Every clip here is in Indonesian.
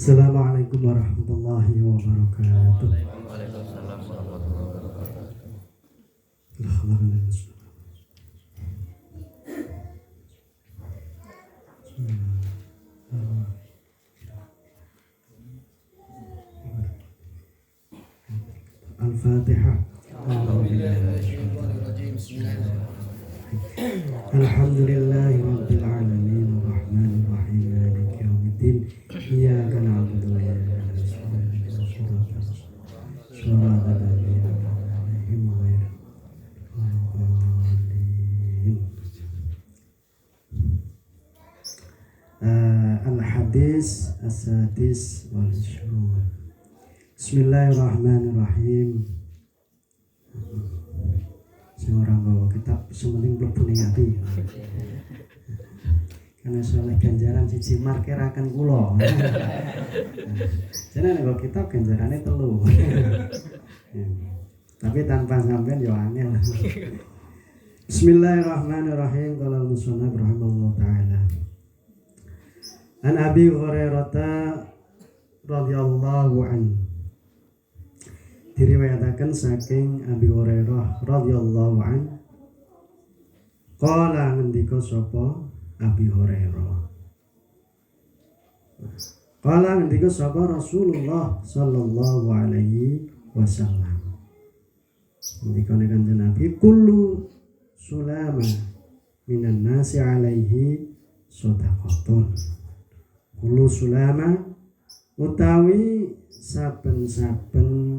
Assalamualaikum warahmatullahi wabarakatuh. Waalaikumsalam warahmatullahi wabarakatuh. Al-Fatihah. Alhamdulillahi rabbil alamin arrahmanir rahim maliki yaumiddin iyyaka na'budu wa iyyaka nasta'in ihdinas siratal ladzina an'amta 'alaihim ghairil maghdhubi 'alaihim. Al-hadis as-sadis wal 'ishrun. Bismillahirrahmanirrahim. Sing ora nggawa kitab sementing mlebu ning ati. Karena soleh ganjaran siji markiraken kula. Jenenge nggawa kitab ganjarane 3. Tapi tanpa sampean yo angel. Bismillahirrahmanirrahim. Qala al-musannaf rahimahullah taala. An Abi Hurairah radhiyallahu anhu. Diriwayataken saking Abi Hurairah radhiyallahu anhu qala ngendika sapa Abi Hurairah qala ngendika sapa Rasulullah sallallahu alaihi wasallam ngendika kanjeng Nabi kullu sulama minan nasi alaihi shadaqatun kullu sulama utawi saben-saben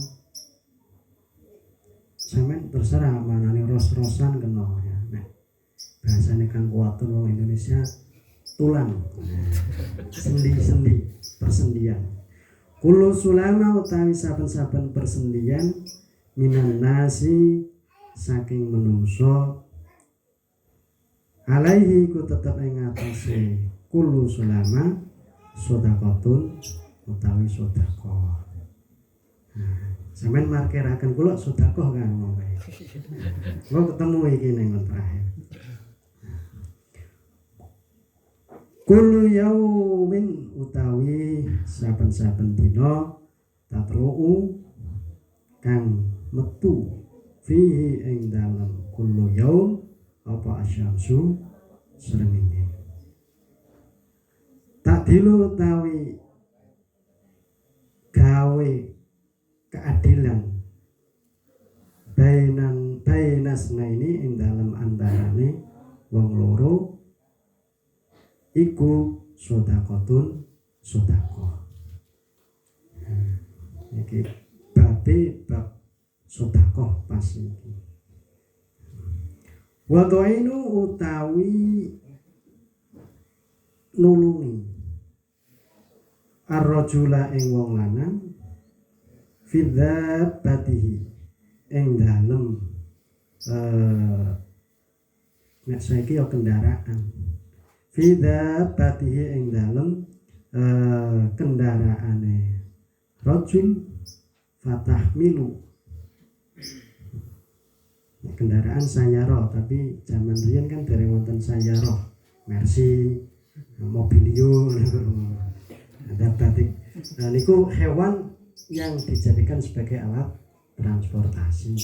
sampean terserah manane ros-rosan kena ya. Nah, bahasane kang kuwatur wong Indonesia tulan. Sendi-sendi persendian. Kullu sulama utawi saben-saben persendian minan nasi saking menungso alaihi ku tetep ing atase kullu sulama sedekahun utawi sedekah. Sampeyan markiraken kula sedekah kan ngono wae. Kula ketemu iki ning terakhir. Kullu yaumin utawi saben-saben dina tatlu'u kang metu fihi ing dalem kullu yaum apa asyamsu srengenge. Tak dilu utawi gawe keadilan bainasna ini ing dalam antarane wong loro iku sedekahun sedekah. Iki bab sedekah pas iki. Wa dhainu utawi nulungi ar-rajula ing wong lanang fidzabatihi ing dalem nek saiki ya kendaraan fidzabatihi ing dalem kendaraane rajul fatahmilu kendaraan sayara tapi zaman riyen kan dereng wonten sayara Mercy Mobilio ada batik niku hewan yang dijadikan sebagai alat transportasi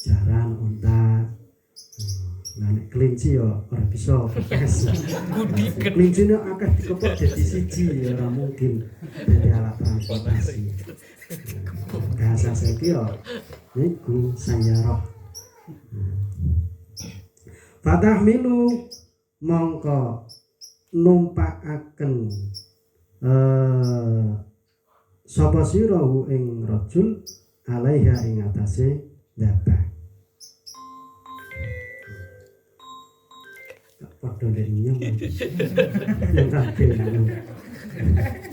jaran unta kelinci ya ora bisa kelinci ini akan dikepok jadi siji ya ora mungkin jadi alat transportasi bahasa saiki ya niku sayara fatahmilu mongko numpakaken sapa sirahu ing rajul alaiha ing atase dabah padha ndek nyem. Yang kabeh anu.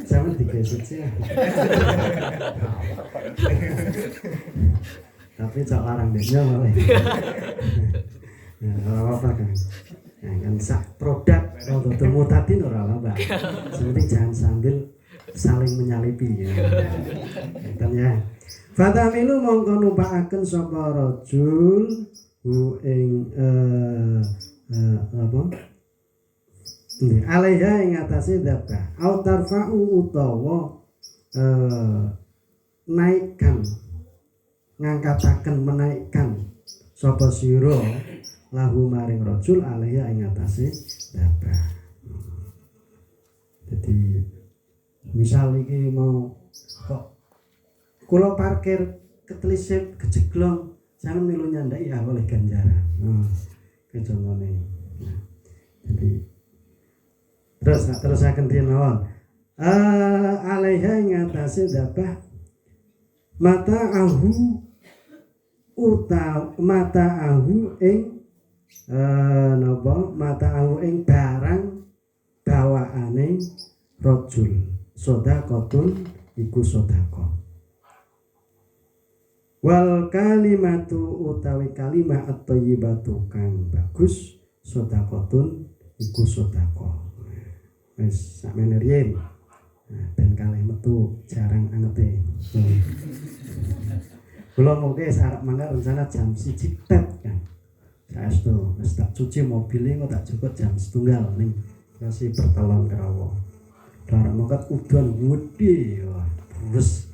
Sama digesek sih. Tapi cak larang ndek nyem malah. Nah, ora apa-apa kan. Nah, kan sak produk kalau temu tadi ora apa-apa. Sepenting jangan sambil saling menyalipi ya. Kan ya. Fatamilu mongko numpakaken sapa rajul hu ing apa? Alaiha ing atase dabah. Au tarfa'u utawa naikkan ngangkataken menaikkan sapa sira lahu maring rajul alaiha ing atase dabah. Jadi misal iki mau kok kula parkir ketelisip kejeglong jangan milu nyandai ya oleh ganjaran. Kecontohnya. Nah, jadi terus akan dinawal. Alaiha ing atase dabah mata ahu ing napa mata ahu ing barang bawaane rajul sedekahun iku sedekah. Wal kalimatu utawi kalimat at-thayyibatu kang bagus sedekahun iku sedekah. Wis sakmene riyen. Nah, ben kalih metu jarang angete. Kula mengke arep mangkat rencana jam 1 tet kan. Saestu wis tak cuci mobilnya kok tak jukut jam 1 ning kasih pertelon kerawo. Arep mangkat udan gedhe wah terus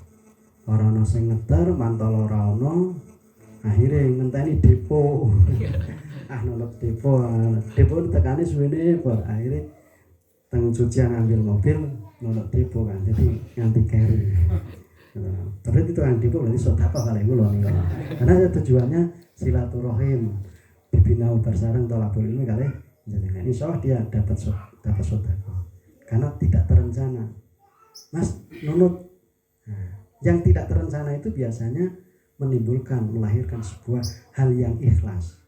ora ana sing ngeter mantol ora ana. Akhire ngenteni depo. Nolak depo tekane suwene bar akhire teng cucian ambil mobil nolak depo kan jadi nganti keri. Terus itu yang depo berarti sedekah kali kula niku. Karena tujuannya silaturahim bibina bersareng tolabul ilmi kali jenengan insyaallah dia dapat sedekah. Karena tidak terencana. Mas nunut. Nah, yang tidak terencana itu biasanya menimbulkan melahirkan sebuah hal yang ikhlas.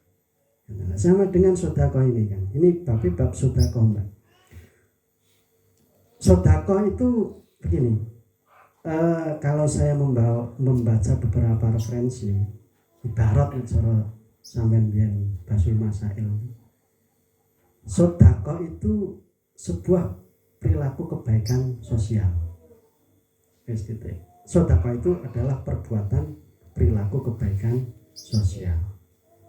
Nah, sama dengan sedekah ini kan. Ini bab sedekah, Mbak. Sedekah itu begini. Kalau saya membaca beberapa referensi ibarat cara sampean biyen Basul Masail. Sedekah itu sebuah perilaku kebaikan sosial. Sedekah itu adalah perbuatan perilaku kebaikan sosial.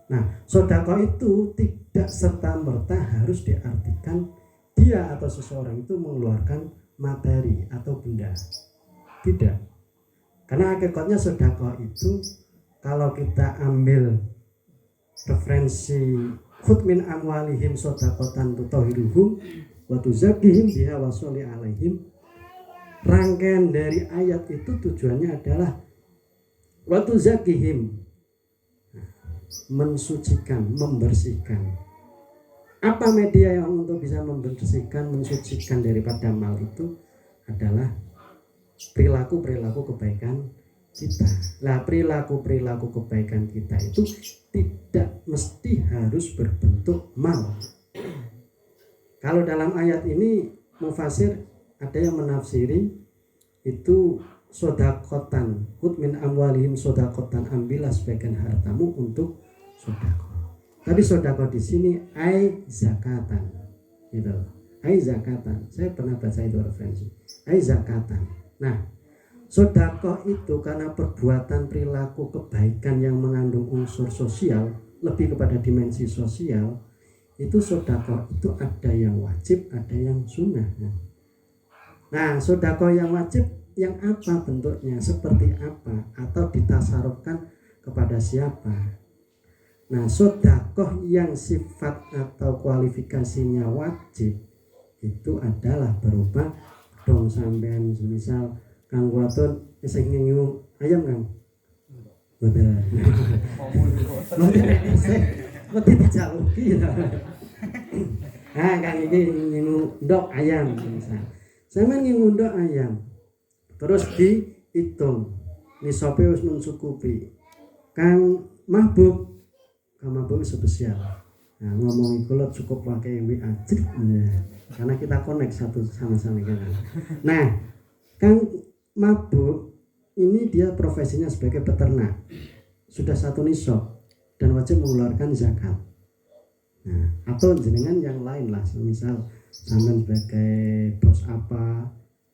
Nah, sedekah itu tidak serta-merta harus diartikan dia atau seseorang itu mengeluarkan materi atau benda. Tidak. Karena hakikatnya sedekah itu kalau kita ambil referensi khudh min amwalihim shadaqatan tutahhiruhum wa tuzakkihim biha wa sholli alaihim. Rangkaian dari ayat itu tujuannya adalah wa tuzakkihim, mensucikan, membersihkan. Apa media yang untuk bisa membersihkan, mensucikan daripada mal itu adalah perilaku-perilaku kebaikan kita. Nah, perilaku-perilaku kebaikan kita itu tidak mesti harus berbentuk mal. Kalau dalam ayat ini mufasir ada yang menafsiri itu sodakotan, khudh min amwalihim sodakotan, ambillah sebagian hartamu untuk sodako. Tapi sodako di sini ai zakatan, gitu. Ai zakatan. Saya pernah baca itu referensi. Ai zakatan. Nah, sodako itu karena perbuatan perilaku kebaikan yang mengandung unsur sosial, lebih kepada dimensi sosial. Itu sodako itu ada yang wajib, ada yang sunnah. Nah, sodako yang wajib yang apa bentuknya, seperti apa, atau ditasarufkan kepada siapa? Nah, sedekah yang sifat atau kualifikasinya wajib itu adalah berupa dong sampean semisal Kang Watun sing ngingu ayam Kang. Betul. Mesti dijaluki. Nah, Kang iki ngingu ndok ayam misal. Sampeyan ngingu ndok ayam. Terus dihitung. Nisope wis mencukupi. Kang Mahbub spesial Nah, ngomong iku lo cukup pakai WA karena kita connect satu sama kan. Nah, Kang mabuk ini dia profesinya sebagai peternak, sudah satu nisab dan wajib mengeluarkan zakat. Nah, atau jenengan yang lain lah, misal sampean sebagai bos apa,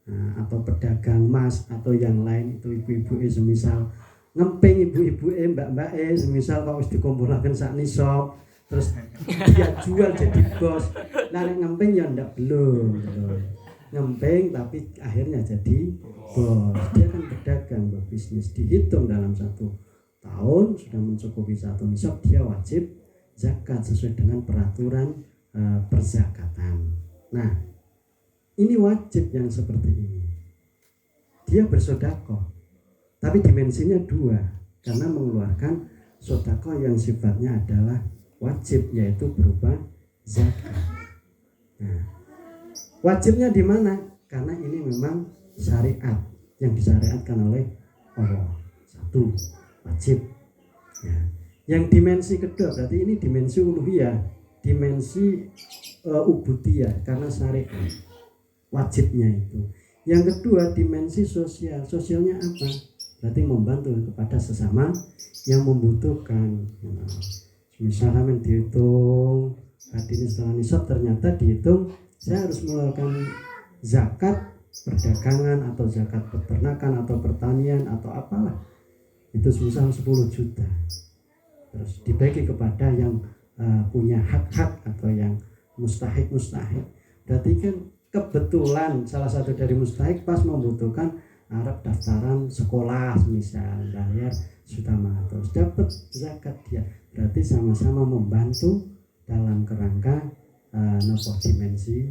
nah, atau pedagang emas atau yang lain itu ibu-ibu semisal ngemping ibu-ibu mbak-mbak semisal kalau dikumpulkan sak nisab terus dia jual jadi bos. Nah ngemping ya ndak belum ngemping tapi akhirnya jadi bos, dia kan pedagang berbisnis, dihitung dalam 1 tahun sudah mencukupi 1 nisab, dia wajib zakat sesuai dengan peraturan perzakatan. Nah ini wajib yang seperti ini, dia bersedekah tapi dimensinya 2 karena mengeluarkan sedekah yang sifatnya adalah wajib, yaitu berupa zakat. Nah, wajibnya di mana? Karena ini memang syariat yang disyariatkan oleh Allah. 1 wajib. Ya. Yang dimensi kedua berarti ini dimensi uluhiyah, dimensi ubudiyah karena syariat wajibnya itu. Yang kedua dimensi sosial. Sosialnya apa? Berarti membantu kepada sesama yang membutuhkan. Misalnya dihitung ini setelah nisab, ternyata dihitung saya harus mengeluarkan zakat perdagangan atau zakat peternakan atau pertanian atau apalah, itu misal 10 juta, terus dibagi kepada yang punya hak-hak atau yang mustahik. Berarti kan kebetulan salah satu dari mustahik pas membutuhkan Arab daftaran sekolah misal bayar sudah terus dapat zakat dia, berarti sama-sama membantu dalam kerangka dimensi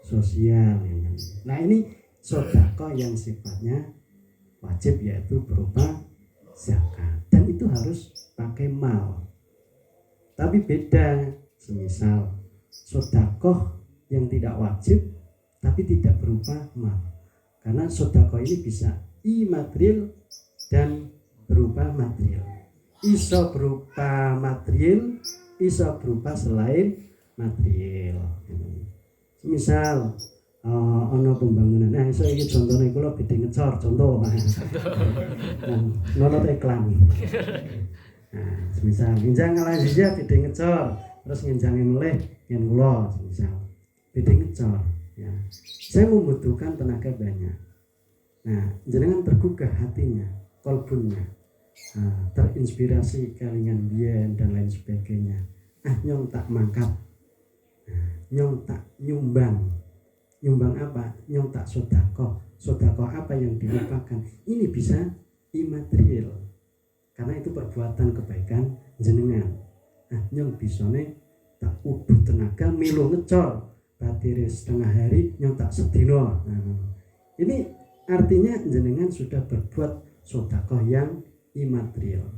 sosial. Nah ini sedekah yang sifatnya wajib yaitu berupa zakat dan itu harus pakai mal. Tapi beda semisal sedekah yang tidak wajib tapi tidak berupa mal, karena sedekah ini bisa imaterial dan berupa material. Iso berupa material, iso berupa selain material. Misal ono pembangunan. Nah, iso iki contohnya kula bidhe ngecor contoh. Nolot iklan. Nah, misal nginjang ngalah sija bidhe ngecor, terus nginjange meleh yen kula misal bidhe ngecor ya. Saya membutuhkan tenaga banyak. Nah, jenengan tergugah hatinya, kolbunya, terinspirasi kelingan biyen dan lain sebagainya. Nyong tak mangkat, nyong tak nyumbang apa? Nyong tak sodako apa yang dilupakan. Ini bisa imaterial, karena itu perbuatan kebaikan jenengan. Nyong bisane tak uduh tenaga milu ngecor, batire setengah hari nyong tak sedina. Ini artinya jenengan sudah berbuat sedekah yang imaterial.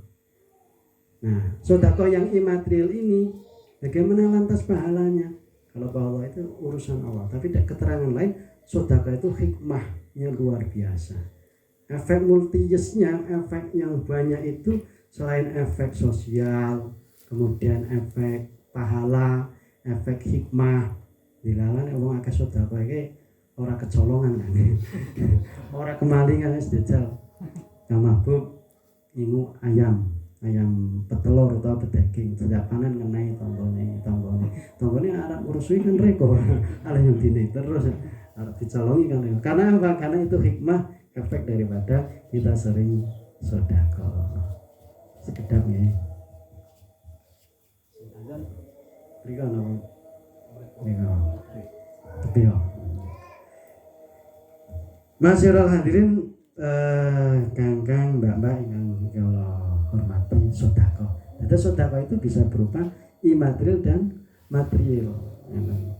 Nah, sedekah yang imaterial ini bagaimana lantas pahalanya? Kalau pahala itu urusan Allah, tapi keterangan lain sedekah itu hikmahnya luar biasa. Efek multiyesnya, efek yang banyak itu selain efek sosial, kemudian efek pahala, efek hikmah. Dilalan wong akeh sedekah iki ora kecolongan kan. Ora kemalingan wis jajal. Yang mabuk ingu ayam petelur atau bedaging setiap panen ngenai tanggone arep ngurusui kan reko. Ala yang dine terus arep dicolongi kan. Karena apa? Karena itu hikmah efek daripada kita sering sedekah. Sekedap ya. Rika napa? Rika. Tapi yo. Masyarul hadirin, kang-kang, mbak-mbak yang Allah hormati, sedekah. Jadi sedekah itu bisa berupa imaterial dan material.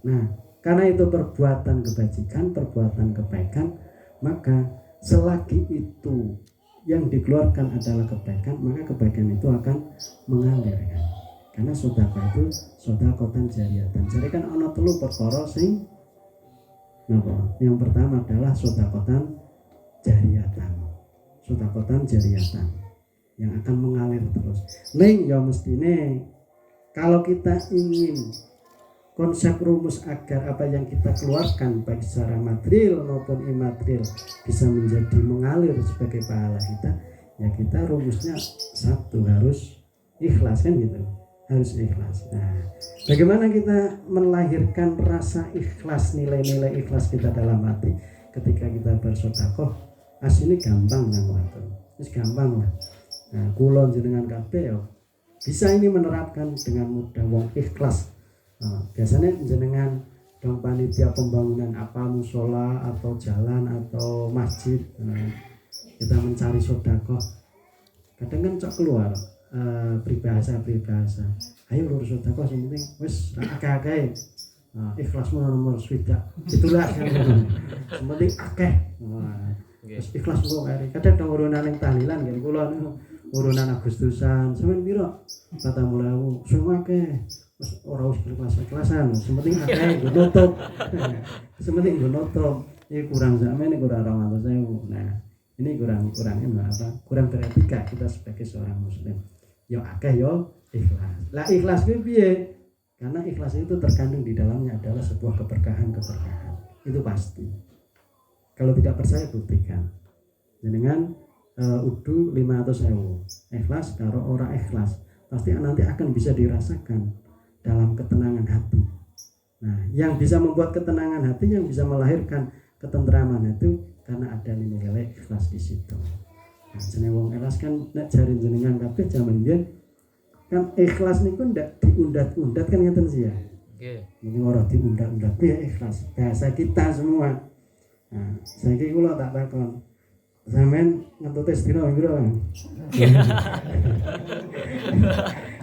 Nah, karena itu perbuatan kebajikan, perbuatan kebaikan, maka selagi itu yang dikeluarkan adalah kebaikan, maka kebaikan itu akan mengalir kan. Karena sedekah itu sedekatan jariyatan. Jadi kan ana 3 perkara sing napa? Yang pertama adalah sedekatan jariyatan. Sedekatan jariyatan yang akan mengalir terus. Ning ya mestine Kalau kita ingin konsep rumus agar apa yang kita keluarkan baik secara material maupun imaterial bisa menjadi mengalir sebagai pahala kita, ya kita rumusnya satu, harus ikhlas, kan gitu, harus ikhlas. Nah, bagaimana kita melahirkan rasa ikhlas, nilai-nilai ikhlas kita dalam hati ketika kita bersedekah? Aslinya gampang kan, terus gampang lah. Nah, kula jenengan kabeh ya bisa ini menerapkan dengan mudah, wong ikhlas. Biasanya jenengan dong panitia pembangunan apa musola atau jalan atau masjid, kita mencari sedekah, kadang kan cok keluar peribahasa, ayo lurus sedekah sing penting wis akeh-akeh, ikhlasmu nomor swidak, itulah kan sing penting akeh. Wis ikhlas kok kare kadang dong urunan ning tahlilan kan kula urunan Agustusan sampean piro 40.000 semua akeh. Ora usah kelas-kelasan, sementing akeh nggo nutup. Sementing nggo nutup. Iki kurang sampeyan kurang 200.000. Nah, ini kurang beretika kita sebagai seorang muslim. Ya akeh yo ikhlas. Lah ikhlas kuwi piye? Karena ikhlas itu terkandung di dalamnya adalah sebuah keberkahan. Itu pasti. Kalau tidak percaya buktikan. Jenengan udu 500.000. Ikhlas karo ora ikhlas, pasti nanti akan bisa dirasakan dalam ketenangan hati. Nah, yang bisa membuat ketenangan hati, yang bisa melahirkan ketentraman itu karena ada nilai ikhlas di situ. Nah, jenenge wong ikhlas kan nek jare jenengan kabeh jaman biyen kan ikhlas niku ndak diundat-undat kan ngeten sih ya. Nggih. Ini ora diundat-undat ya ikhlas. Bahasa kita semua. Nah, saiki kula tak takon. Sampeyan ngentute sedina piro, Bang?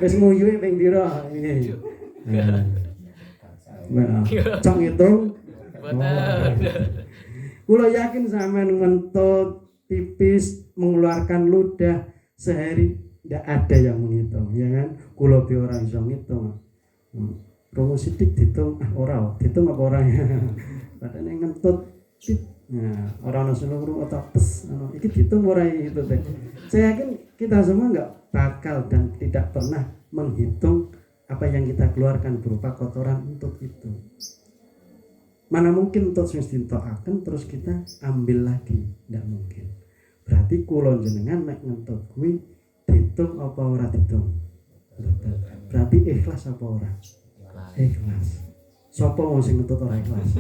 Wis nguyuhe ping piro iki? Nah, cong itu. Kula yakin sampean ngentut pipis mengeluarkan ludah sehari ndak ada yang menghitung, ya kan? Kula be ora iso ngitung. Rungu sithik ditung, ora ditung apa ora ya. Padahal ngentut nah, orang seluruh otak pes, iki ditung ora itu teh. Saya yakin kita semua nggak bakal dan tidak pernah menghitung apa yang kita keluarkan berupa kotoran untuk itu. Mana mungkin untuk sing ditokake terus kita ambil lagi, tidak mungkin. Berarti kula jenengan nek ngentut kuwi ditung apa ora ditung? Berarti ikhlas apa ora? Ikhlas. Sopo wong sing ngentut ora ikhlas?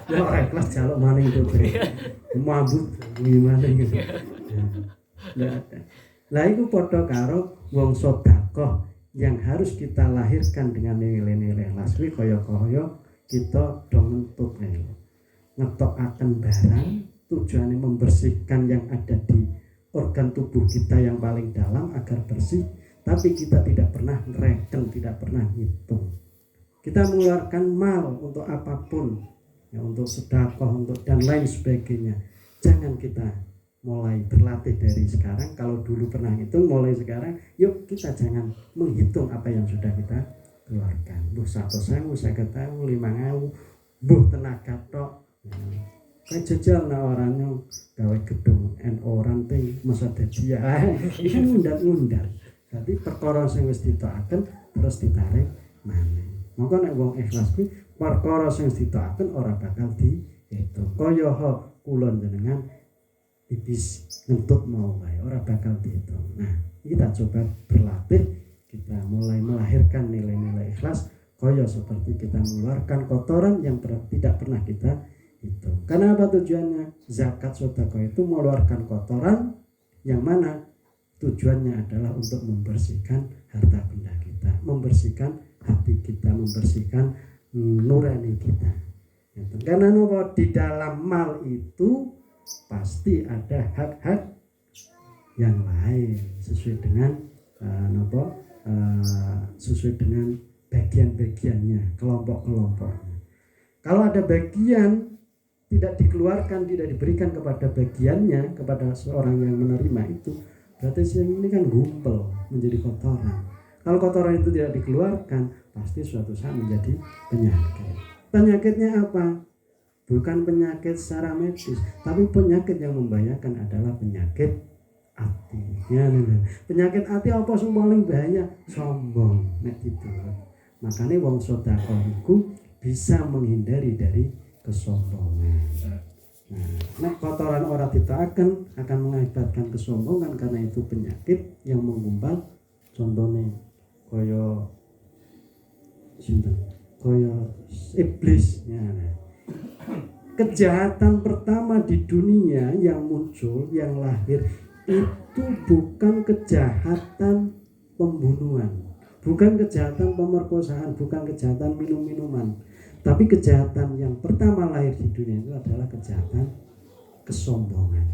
Ya ora ikhlas jaluk maning itu. Mabut gimana gitu. Lah iku padha karo wong sedekah yang harus kita lahirkan dengan nilai-nilai ikhlas kuwi kaya-kaya kita dong ngentut ngetokaken barang tujuannya membersihkan yang ada di organ tubuh kita yang paling dalam agar bersih, tapi kita tidak pernah ngereken, tidak pernah ngitung. Kita mengeluarkan mal untuk apapun, ya, untuk sedekah, untuk dan lain sebagainya. Jangan kita mulai berlatih dari sekarang. Kalau dulu pernah hitung, mulai sekarang, yuk kita jangan menghitung apa yang sudah kita keluarkan. Buh 100.000, 50.000, 5.000, buh tenaga tok. Kayak jajal na orangnya gawe gedung en orang ting masa dadi ya. Iki ngundat-ngundat. Jadi perkara sing wis ditokaken terus ditarik maneh. Maka nek wong ikhlas kuwi perkara sing ditakaken ora bakal diitung. Kaya kula jenengan ibis ngentut mau wae ora bakal diitung. Nah, kita coba berlatih, kita mulai melahirkan nilai-nilai ikhlas kaya seperti kita mengeluarkan kotoran yang tidak pernah kita hitung. Karena apa tujuannya? Zakat sedekah itu mengeluarkan kotoran yang mana tujuannya adalah untuk membersihkan harta benda kita, membersihkan hati kita, membersihkan nurani kita. Karena di dalam mal itu pasti ada hak-hak yang lain sesuai dengan sesuai dengan bagian-bagiannya, kelompok-kelompoknya. Kalau ada bagian tidak dikeluarkan, tidak diberikan kepada bagiannya, kepada seorang yang menerima itu, berarti ini kan gumpel, menjadi kotoran. Kalau kotoran itu tidak dikeluarkan, pasti suatu saat menjadi penyakit. Penyakitnya apa? Bukan penyakit secara medis, tapi penyakit yang membahayakan adalah penyakit ati. Ya, penyakit ati apa sing paling bahaya? Sombong nek gitu. Makanya wong sedekah iku bisa menghindari dari kesombongan. Nah, nek kotoran ora ditaaken akan mengakibatkan kesombongan karena itu penyakit yang menggumpal. Contohnya kaya sinten? Kaya iblis. Ya, nah. Kejahatan pertama di dunia yang muncul, yang lahir itu bukan kejahatan pembunuhan, bukan kejahatan pemerkosaan, bukan kejahatan minum-minuman, tapi kejahatan yang pertama lahir di dunia itu adalah kejahatan kesombongan.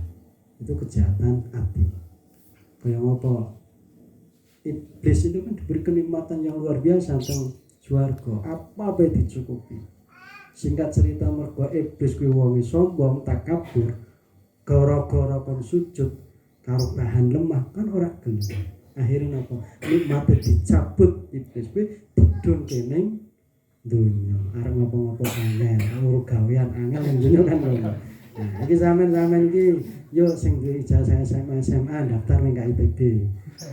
Itu kejahatan hati. Kayak apa? Iblis itu kan diberi kenikmatan yang luar biasa tentang swarga, apa yang dicukupi. Singkat cerita, mergo iblis kuwi wong sombong, takabur, gara-gara kon sujud karo bahan lemah kan ora gelem. Akhirnya apa? Nikmate dicabut iblis kuwi didun kening dunya. Arep ngopo-ngopo angel, uru gawean angel ning dunya kan. Nah, iki sampean iki yo sing duwe ijazah SMA daftar ning KIPB.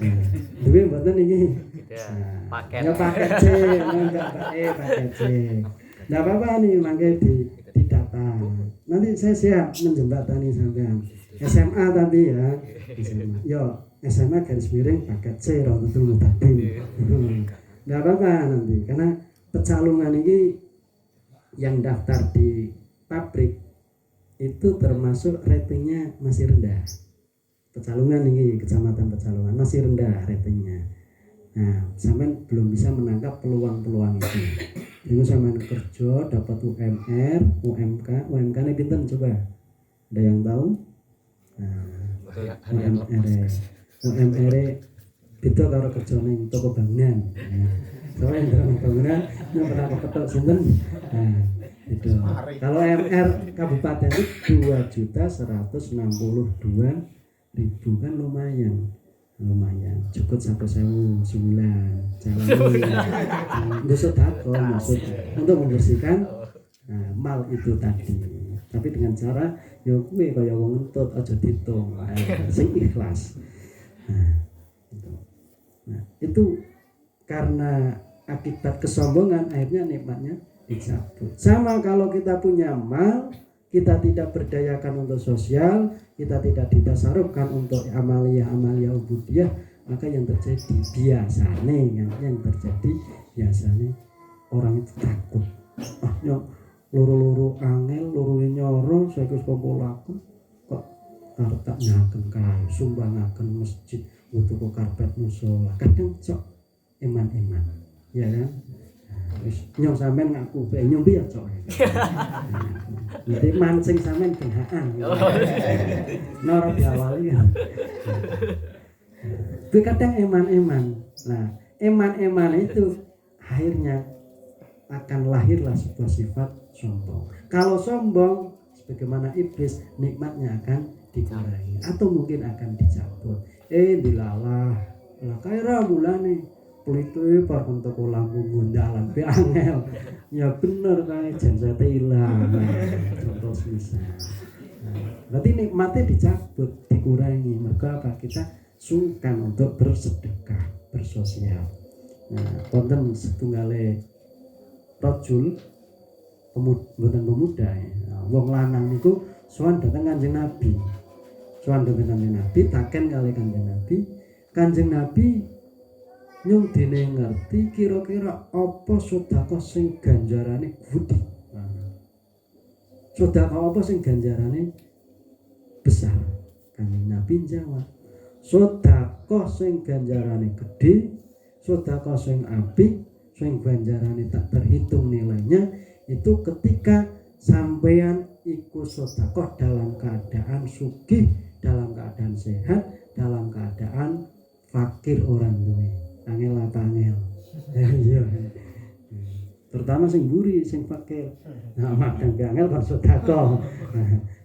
Nah, duwe mboten iki? Paket. Ya paket C, enggak paket C. Nggak apa-apa nih, makanya di data. Nanti saya siap menjembatani sampean. SMA tadi ya, SMA. Yo, SMA garis miring paket C Rotul Mutakin. Nggak apa-apa nanti, karena pecalungan ini yang daftar di pabrik itu termasuk ratingnya masih rendah. Pecalungan ini, kecamatan Pecalungan masih rendah ratingnya. Nah, sampean belum bisa menangkap peluang-peluang itu. Itu sampean kerja dapat UMR, UMK ini pinten coba? Ada yang tahu? Nah, UMR beda karo kerja ning toko bangunan. Nah, soalnya yang toko bangunan yang pernah kepetok sinten? Nah, itu. Kalau UMR kabupaten itu 2.162.000 kan lumayan cukup 1.000 sebulan jalan besok takon maksud untuk membersihkan mal itu tadi, tapi dengan cara yo kuwi kaya wong ngentut aja ditung sing ikhlas. Nah, itu karena akibat kesombongan akhirnya nikmatnya dicabut. Sama kalau kita punya mal, kita tidak berdayakan untuk sosial, kita tidak ditasarufkan untuk amalia ubudiyah, maka yang terjadi biasanya orang itu takut. Loro-loro angel, loro nyoro, saya wis laku kok arep tak nyaken kae, sumbangaken masjid, tuku karpet musala. Kadang cok eman-eman, ya kan? Wis nyong sampean ngaku bae nyong piye cok. Nanti mancing sampean benhaan. Nora diawali kan. Itu kadang eman-eman. Nah, eman-eman itu akhirnya akan lahirlah sebuah sifat sombong. Kalau sombong sebagaimana iblis, nikmatnya akan dikurangi atau mungkin akan dicabut. Dilalah lah kaira mulane pelitu par untuk lampu gundalan be angel. Ya bener kae jensate ilang. Contoh misal. Berarti nikmatnya dicabut, dikurangi. Maka apa? Kita sungkan untuk bersedekah, bersosial. Nah, konten setunggale rajul pemuda ya. Wong lanang niku sowan dateng Kanjeng Nabi. Taken kali Kanjeng Nabi. Kanjeng Nabi nyung dene ngerti kira-kira apa sedekah sing ganjarane gede. Sedekah apa sing ganjarane besar? Kanjeng Nabi jawab, sedekah sing ganjarane gede, sedekah sing apik, sing ganjarane tak terhitung nilainya itu ketika sampean iku sedekah dalam keadaan sugih, dalam keadaan sehat, dalam keadaan fakir orang duwe. Angel apa angel? Iya. Terutama sing mburi, sing fakir. Nah, makan ke angel kon sedekah.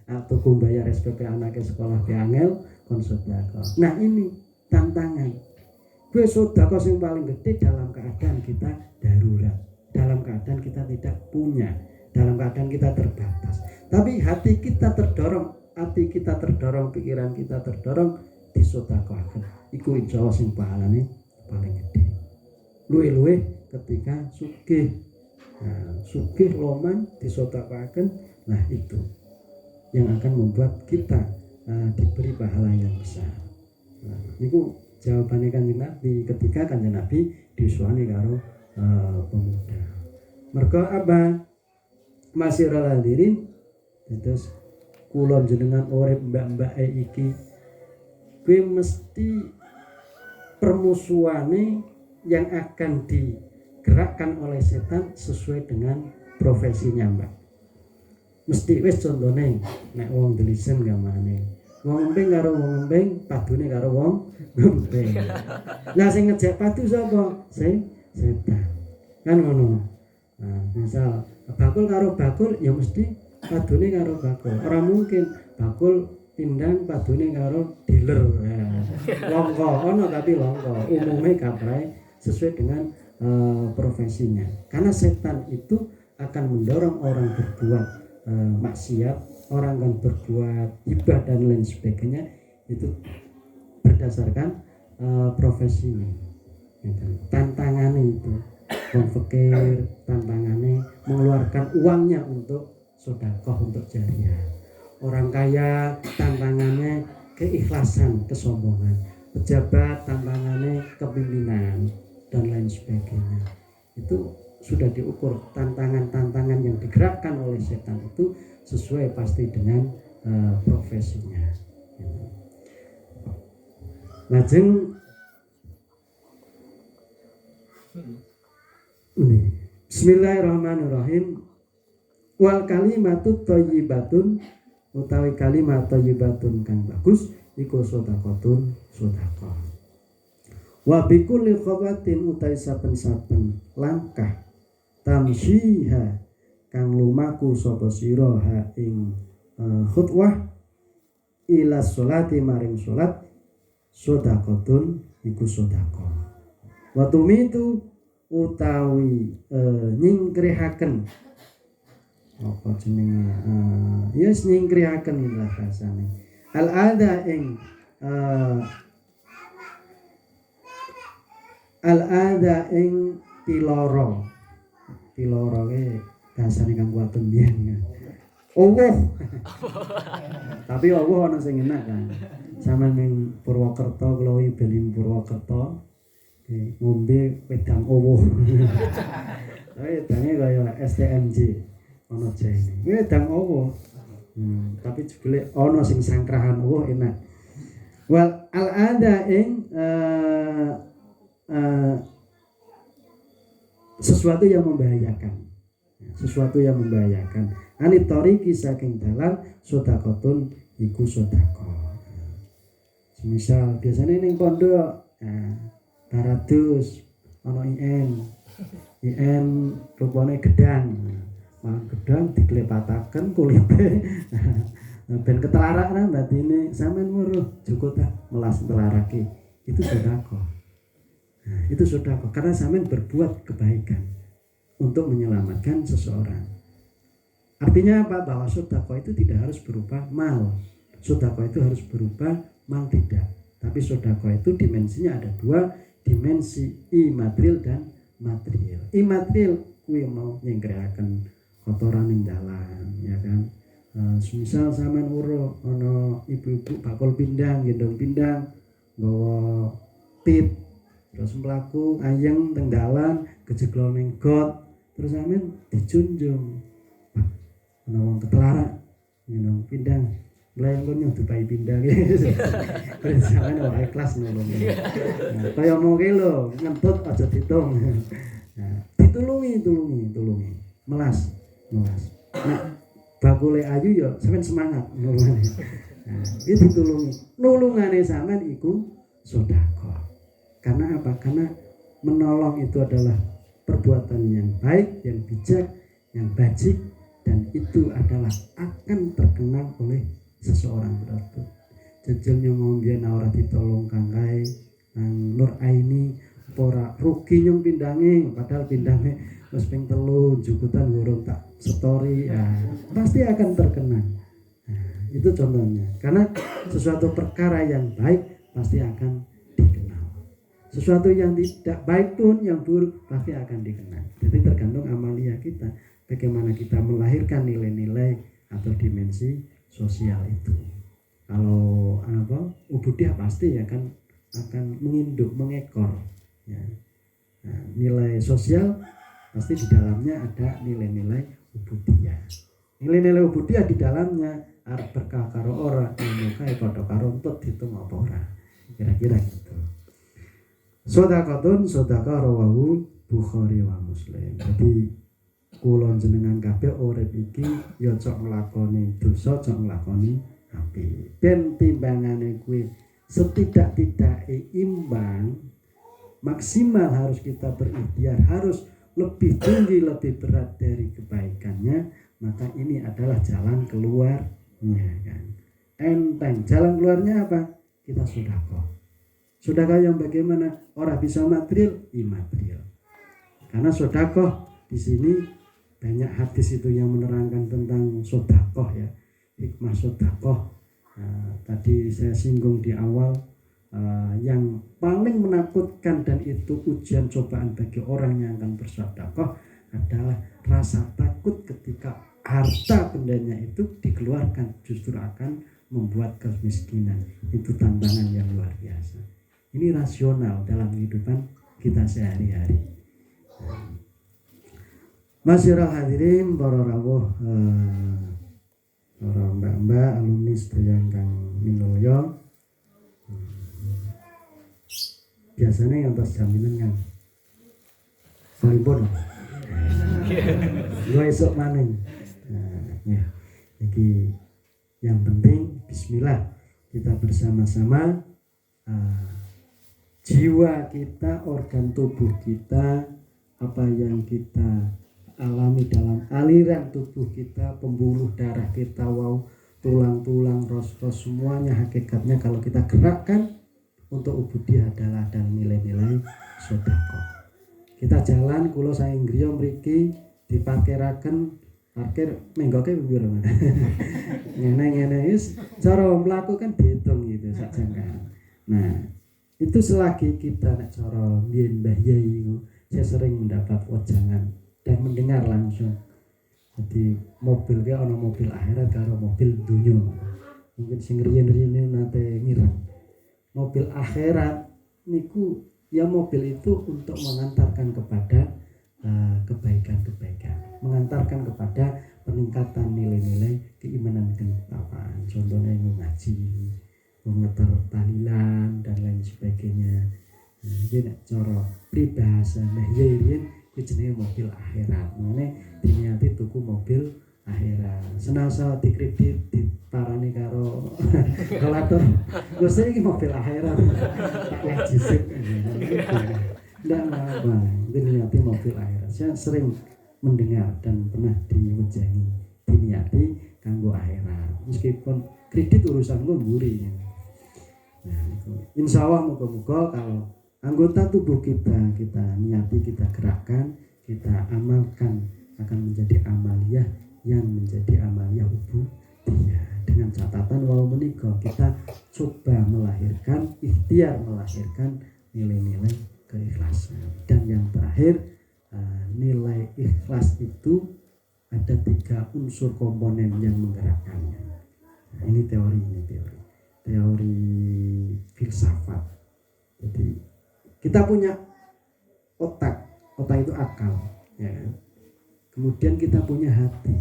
Atau kumbayar SPP anaknya sekolah ke angel kon sedekah. Nah, ini tantangan. Kuwi sedekah sing paling gede dalam keadaan kita darurat, dalam keadaan kita tidak punya, dalam keadaan kita terbatas. Tapi hati kita terdorong, pikiran kita terdorong disedekahaken iku insyaallah sing pahalane paling gede. Luwih-luwih ketika sugih. Nah, sugih loman disedekahaken, nah itu yang akan membuat kita diberi pahala yang besar. Nah, itu jawabannya Kanjeng Nabi ketika Kanjeng Nabi diuswani karo pemuda. Mergo apa? Masyiral hadirin, terus kula jenengan urip mbak-mbake iki kuwi mesti permusuhane yang akan digerakkan oleh setan sesuai dengan profesinya, Mbak. Mesti wis contone nek wong delisen gamane. Wong emping karo wong emping, padune karo wong emping. Lah sing ngejek padu sapa? Setan. Kan ngono. Nah, misal bakul karo bakul ya mesti padune karo bakul. Ora mungkin bakul pindang padune karo dealer. Ya. Longko ono tapi longko. Umume kaprae sesuai dengan profesinya. Karena setan itu akan mendorong orang berbuat maksiat, orang akan berbuat hibah dan lain sebagainya itu berdasarkan profesinya. Tantangannya itu wong fakir, tantangannya mengeluarkan uangnya untuk sedekah, untuk jariah. Orang kaya tantangannya keikhlasan, kesombongan. Pejabat tantangannya kepimpinan dan lain sebagainya. Itu sudah diukur tantangan-tantangan yang digerakkan oleh setan itu sesuai pasti dengan profesinya. Lajeng Bismillahirrahmanirrahim. Wal kalimatu thayyibatun, utawi kalimat thayyibatun kang bagus iku sedekahun sedekah. Wa bikulli khawatin utawi saben-saben langkah tamsyiha kang lumaku sapa sira ha ing khutwah ila sholati maring salat sedekahun iku sedekah. Wa tumitu utawi nyingkrihaken apa jenenge yes nyingkrihaken lah rasane al ada ing al-ada ing piloro ke bahasane kang kuwaten biyen. Allah. Tapi Allah ana sing enak kan. Sampeyan ning Purwokerto kula Belin Purwokerto ngombe wedang Allah. Tapi wedange kaya STMJ ana jane. Wedang Allah. Tapi jebule ana sing sangkrahan Allah enak. Wal al-ada ing sesuatu yang membahayakan anitori saking dalan sedekahun iku sedekah. Misal biasanya ning pondok Baratus ana IN rupane gedang. Gedang diglepataken kulipe ben ketelarak nang batine sampean weruh jukut melas telarake itu sedekah. Nah, itu sedekah karena sampean berbuat kebaikan untuk menyelamatkan seseorang. Artinya apa? Bahwa sedekah itu tidak harus berupa mal. Sedekah itu harus berupa mal tidak. Tapi sedekah itu dimensinya ada dua, dimensi imaterial dan material. Imaterial kuwi mau nyingkiraken kotoran ning dalan, ya kan? Misal sampean uro ana ibu-ibu bakul pindang, gendong pindang, nggawa pit terus mlaku ayeng teng dalan gejeglon ning got terus sampean dijunjung ana wong ketelarak gendong pindang mlayang nyudu bayi pindang terus sampean ora ikhlas nolong kaya mongke lho ngentut aja ditung ditulungi melas nah bakule ayu ya sampean semangat nulungane iki ditulungi nulungane sampean iku sedekah. Karena apa? Karena menolong itu adalah perbuatan yang baik, yang bijak, yang bajik, dan itu adalah akan terkenang oleh seseorang berarti. Jejel nyong mbiyen ora ditolong kangkae nang Nur Aini ora rugi nyong pindange, padahal pindange wis ping 3 jukutan urung tak story ya, pasti akan terkenang. Nah, itu contohnya. Karena sesuatu perkara yang baik pasti akan dikenal. Sesuatu yang tidak baik pun, yang buruk pasti akan dikenal. Jadi tergantung amalia kita, bagaimana kita melahirkan nilai-nilai atau dimensi sosial itu. Kalau ubudiyah pasti akan menginduk, mengekor. Ya. Nah, nilai sosial pasti di dalamnya ada nilai-nilai ubudiyah. Nilai-nilai ubudiyah di dalamnya arep berkah karo ora, ilmu kae padha karo entut ditung apa ora. Kira-kira gitu. Sedekah rawahu Bukhari wa Muslim. Jadi kula jenengan kabeh urip iki ya cok nglakoni dosa, cok nglakoni apik. Ben timbangane kuwi setidak-tidake imbang, maksimal harus kita berikhtiar, harus lebih tinggi, lebih berat dari kebaikannya, maka ini adalah jalan keluarnya kan. Enteng. Jalan keluarnya apa? Kita sedekah. Sedekah yang bagaimana? Orang bisa material, imaterial. Karena sedekah di sini banyak hadis itu yang menerangkan tentang sedekah ya. Hikmah sedekah. Tadi saya singgung di awal, yang paling menakutkan dan itu ujian cobaan bagi orang yang akan bersedekah adalah rasa takut ketika harta bendanya itu dikeluarkan, justru akan membuat kemiskinan. Itu tantangan yang luar biasa. Ini rasional dalam kehidupan kita sehari-hari. Masyarakat hadirin para rawuh, para mbak-mbak alumni sedaya ingkang minulya, biasanya yang atas jaminan kan pripun gua esok maning. Ya, jadi yang penting bismillah, kita bersama-sama, jiwa kita, organ tubuh kita, apa yang kita alami dalam aliran tubuh kita, pembuluh darah kita, tulang-tulang, ros-ros, semuanya hakikatnya kalau kita gerakkan untuk ubudiyah adalah nilai-nilai sedekah. Kita jalan kula saking griya mriki diparkiraken, parkir menggoke pira men. Ngene-ngene wis cara mlaku kan dihitung gitu sak jangkaan. Nah, itu selagi kita nek cara biyen Mbah Yai saya sering mendapat wejangan dan mendengar langsung. Jadi mobil ki ana mobil akhirat karo mobil dunya. Mungkin sing riyen-riyen nate ngira mobil akhirat niku ya, mobil itu untuk mengantarkan kepada kebaikan-kebaikan, mengantarkan kepada peningkatan nilai-nilai keimanan dan ketakwaan. Contohnya ngaji, mengeter tahlilan dan lain sebagainya. Nah, ini cara pribahasa Mbah Yai kuwi jenenge mobil akhirat. Mane diniati tuku mobil akhirat. Senasa dikredit diparani karo kolator. Wes iki mobil akhirat. Tak lejisik. Ndak apa, diniati mobil akhirat. Saya sering mendengar dan pernah diwejangi diniati kanggo akhirat. Meskipun kredit urusan mburi. Nah, insya Allah moga-moga kalau anggota tubuh kita niati, kita gerakkan, kita amalkan, akan menjadi amaliyah yang menjadi amaliyah ubudiyah. Dengan catatan walau menikah kita coba melahirkan, ikhtiar melahirkan nilai-nilai keikhlasan. Dan yang terakhir, nilai ikhlas itu ada 3 unsur komponen yang menggerakkannya. Nah, ini teori filsafat. Jadi kita punya otak itu akal, ya. Kemudian kita punya hati,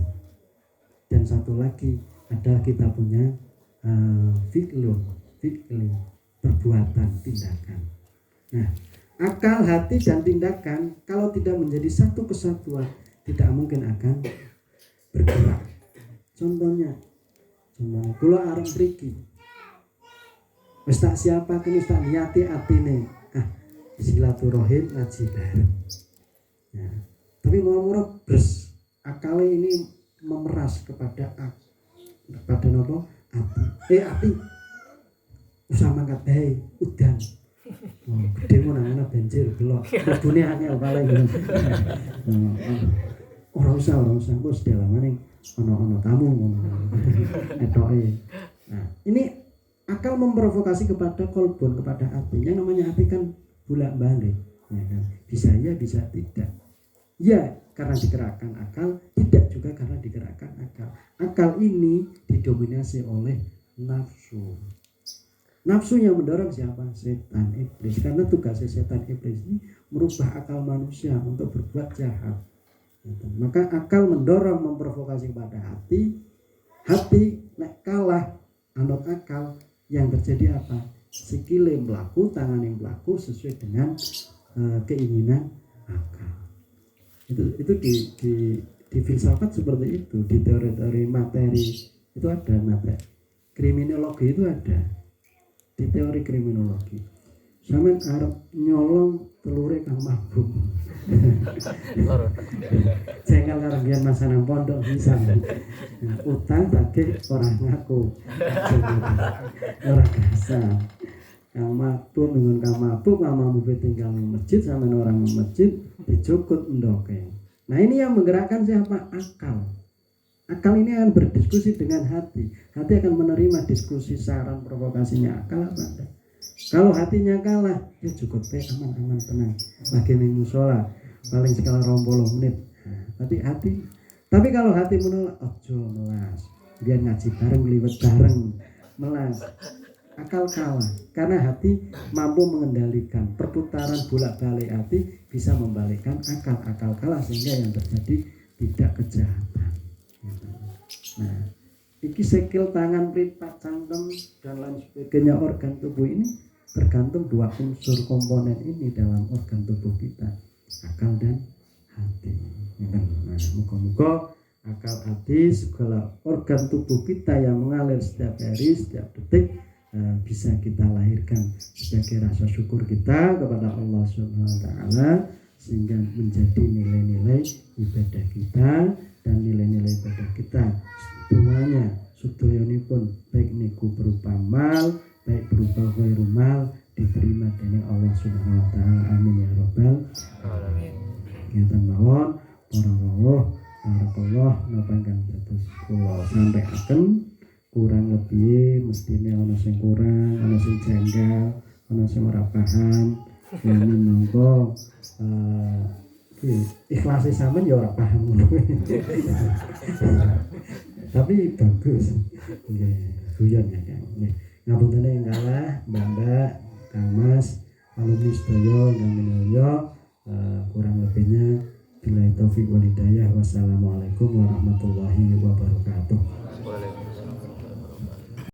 dan satu lagi adalah kita punya fikli, perbuatan, tindakan. Nah, akal, hati, dan tindakan kalau tidak menjadi satu kesatuan tidak mungkin akan bergerak. Contohnya kula arep mriki wis tak siapake, wis tak niati atine silaturahim ngaji bareng. Ya. Tapi moro-moro bres akale ini memeras kepada nopo ati usah mangkat bae udan. Gede ngono banjir belok mlebune angel paling. Ora usah wis delawane ana tamu ngono. Etoke. Nah, ini Akal memprovokasi kepada kolbun, kepada hati. Yang namanya hati kan bolak-balik, ya kan? Bisa ya, bisa tidak. Ya, karena digerakkan akal, tidak juga karena digerakkan akal. Akal ini didominasi oleh nafsu. Nafsu yang mendorong siapa? Setan, iblis. Karena tugasnya setan, iblis ini merubah akal manusia untuk berbuat jahat. Maka akal mendorong, memprovokasi kepada hati. Hati nek kalah anut akal, yang terjadi apa? Sikile mlaku, tangane mlaku sesuai dengan keinginan akal. Itu di filsafat seperti itu, di teori-teori materi itu ada materi. Kriminologi itu ada. Di teori kriminologi. Sampeyan arep nyolong telure kang mabuk. Jengkel karo biyen masanang pondok bisa. Nah, utang tagih ora ngaku. Ora kasar. Kang mabuk dengan kang mabuk tinggal di masjid sampeyan orang di masjid dicukut ndoke. Nah, ini yang menggerakkan siapa? Akal. Akal ini akan berdiskusi dengan hati. Hati akan menerima diskusi, saran, provokasinya akal apa enggak. Kalau hatinya kalah, ya cukup aman tenang. Lagi minggu sholat, paling sekali 20 menit. Tapi kalau hati menolak, ojo melas. Biar ngaji bareng, liwet bareng, melas. Akal kalah, karena hati mampu mengendalikan perputaran bolak-balik hati, bisa membalikkan akal kalah sehingga yang terjadi tidak kejahatan. Nah, iki sikil, tangan, mripat, cangkem dan lain sebagainya organ tubuh ini tergantung dua unsur komponen ini dalam organ tubuh kita, akal dan hati. Nah, muka-muka akal, hati, segala organ tubuh kita yang mengalir setiap hari, setiap detik bisa kita lahirkan sebagai rasa syukur kita kepada Allah Subhanahu wa taala, sehingga menjadi nilai-nilai ibadah kita dan nilai-nilai ibadah kita semuanya sedoyonipun, baik niku berupa mal, baik berupa khairu mal, diterima dening Allah Subhanahu wa taala. Amin ya rabbal alamin. Ngeten mawon para rawuh barakallah napa ingkang dados kula sampaiaken, kurang lebih mestine ana sing kurang, ana sing janggal, ana sing ora paham. Ya monggo ikhlas sampean ya ora paham. Tapi bagus. Nggih, guyon ya Kang. Nggih. Ngapunten ing kalah Mbak, Kang Mas, alumni sedaya ingkang minulya, kurang lebihnya billahi taufik wal hidayah. Wassalamualaikum warahmatullahi wabarakatuh.